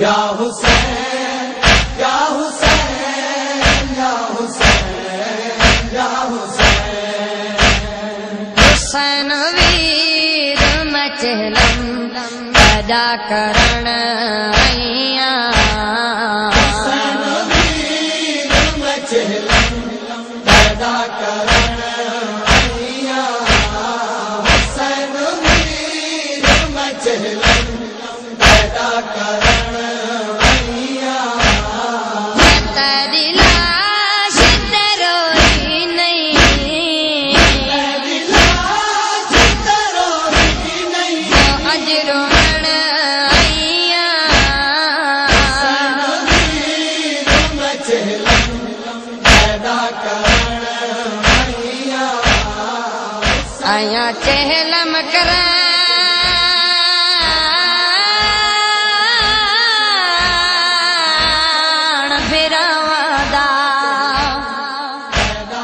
या हुसैन या हुसैन या हुसैन या हुसैन। हुसैन वीर मचलम पैदा करण आईया। हुसैन वीर मचलम पैदा करण आईया। हुसैन वीर मचलम पैदा करण आईया। तेरी लाश ते रोई नहीं, तेरी लाश ते रोई नहीं, अज रोण आईया। हुसैन वीर मचलम पैदा करण आईया। आया चहलम कराण फिरावदा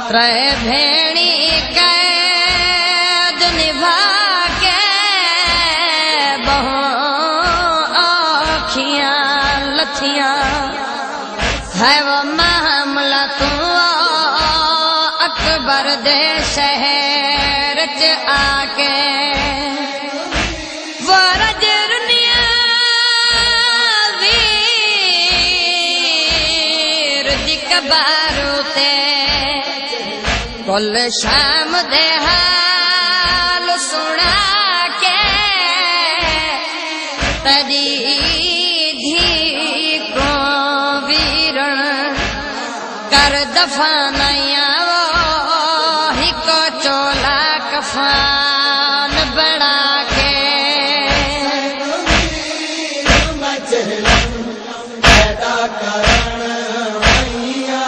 त्रै भेणी कैद निभा के बहु आखियां लथियां है वो मामला तू अकबर दे शहर च आके। वो रजरुनिया वीर दी कबारू ते कुल शाम दे हाल सुना के तदी धी को वीरण कर दफानया वो ही को चोला कफान बना के। मचलम पैदा करण आईया।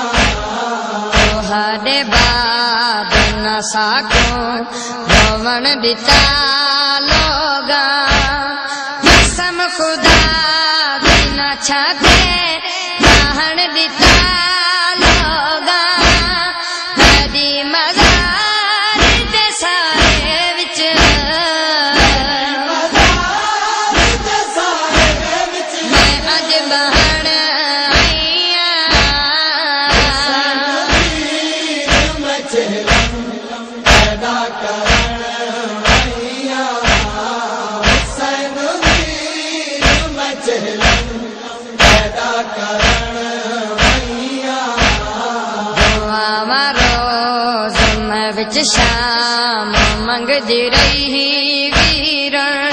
तोहरे बाद न साको रोवन बिता लोगा कसम खुदा बिना छाते आहन बिता लोगा। कदी मज़ार दे सारे विच मैं अज बहन आईया। मचलम पैदा करण आईया। हुसैन वीर मचलम पैदा करण आईया। दुआवां रोज़ मैं विच शाम मंगदी रही वीरण।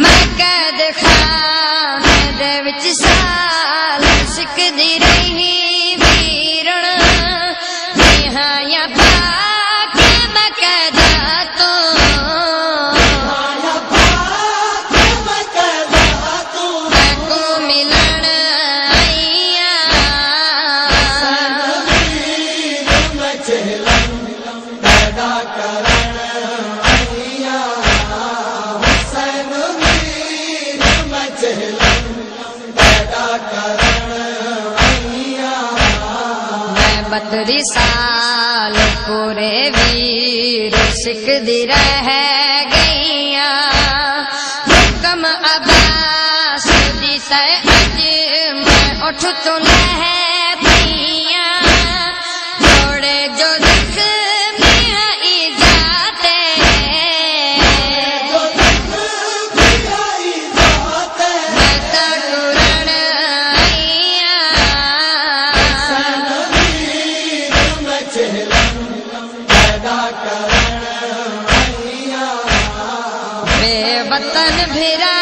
मैं कैद खाने दे विच साल सिकदी रही वीरण। निहाया पाक मैं कैदा तो मैको मिलन आईया। मचलम पैदा करण आईया। हुसैन वीर मचलम पैदा करण आईया। मैं 32 साल पूरे वीर सिकदी रह गईया। हुक्म अब्बास दी तय अज मैं उठ तो लह पईया। जोड़े जो जख्मी आई जाते मैं ता टुरन आईया। मचलम पैदा करण आईया। वे वतन भिरा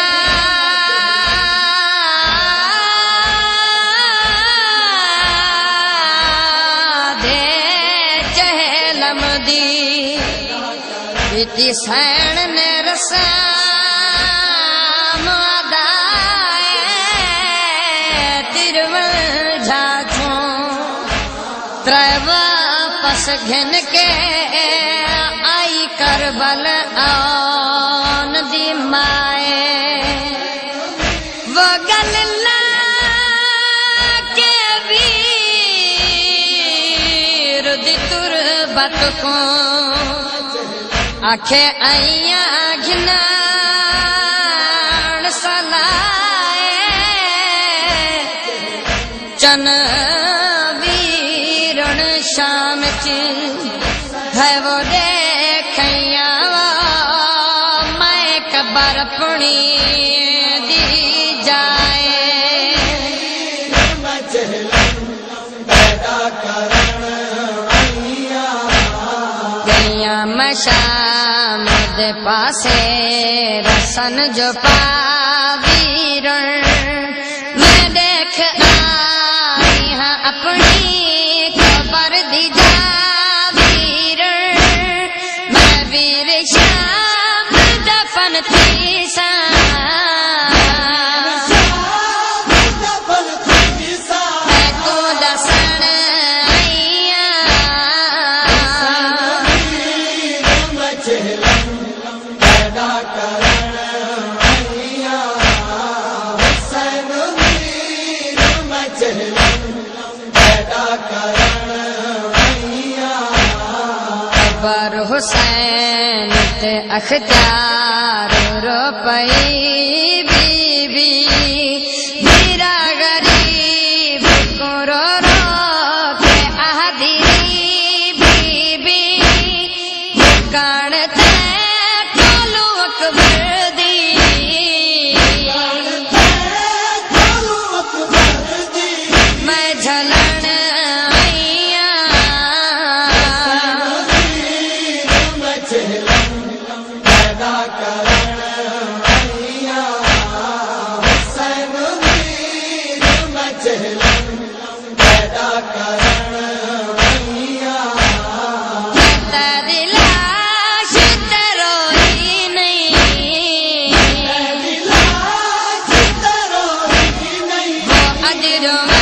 दे चहलम दी इति सैन ने रसाम अदाए तिरवल झाझों त्रै वापस घिन के आई करबल आन दी माए। वो गल ला के वीर दी तुरबत को आखे आइया घिनाण सलाए। तन वीरण शाम च है वो देखैया मैं कबर पुणी दी जाए पैदा करण आईया गैया मैं शाम दे पासे रसन जो पावीरण मैं देख आई हाँ अपनी खबर दी जावीरण मैं वीर श्याम दफन थी सा मैं को दसन आईया पैदा करण आईया हुसैन वीर मजलम पैदा करण आईया पर हुसैन ते अख्तियार रो पई बीबी मेरा गरीब को रो रो के आदि बीबी कान ते कोलू अकबर दी मैं झलन आईया पैदा करण आईया हुसैन वीर मजलम पैदा करण आईया तेरी लाश ते रोई नहीं लाश तरोई नहीं वो अजरो